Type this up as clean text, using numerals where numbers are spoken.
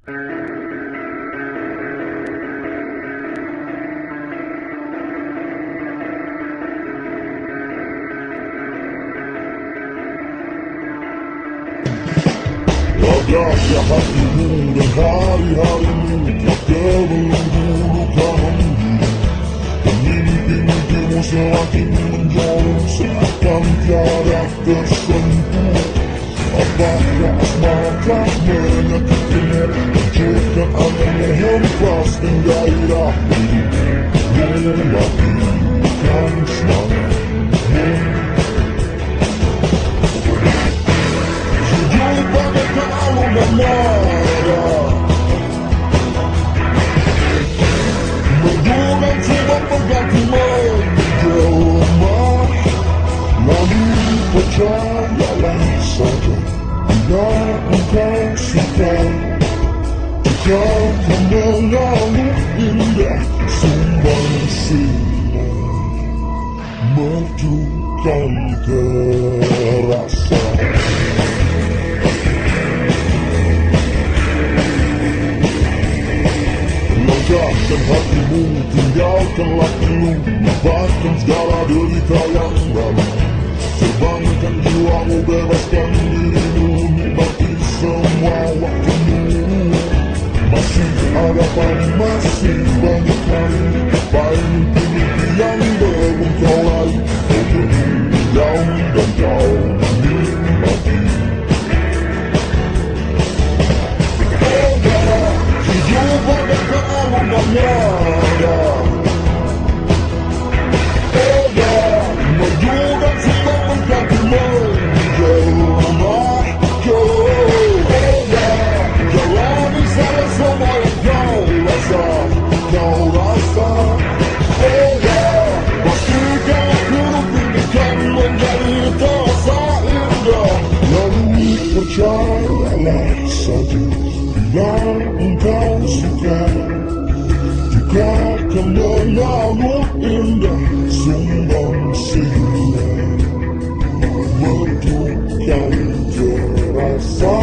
Agaknya hatimu dan hari-harimu telah terlalu dan mimpi-mimpimu semakin menjauh seakan tiada tersentuh. Apakah asmara menyakitimu, menciptakan anganmu hempas dan gairah hidup mematikan semangatmu. Sejauh bagaikan alunan nada mendulang coba berganti menjelma, lalu percayalah saja bila engkau suka, jika kau mengalir indah sumbang sinar merdukan terasa. Lepaskan hatimu, tinggalkanlah pilu, lepaskan segala derita yang lalu. Terbangkan jiwamu, bebaskan dirimu, nikmati semua waktumu. Masih ada pagi, masih banyak kali, baik mimpi-mimpi yang belum kau raih. Kau pergi jauh dan kau menikmati. Sejauh bagaikan alunan nada, maju dan suka berganti menjelma. Jalani salah semua yang kau rasa. Pastikan hidup ini kan menjadi terasa indah, lalu percayalah saja bila engkau suka, jika kau mengalir indah sumbang sinar merdukan terasa.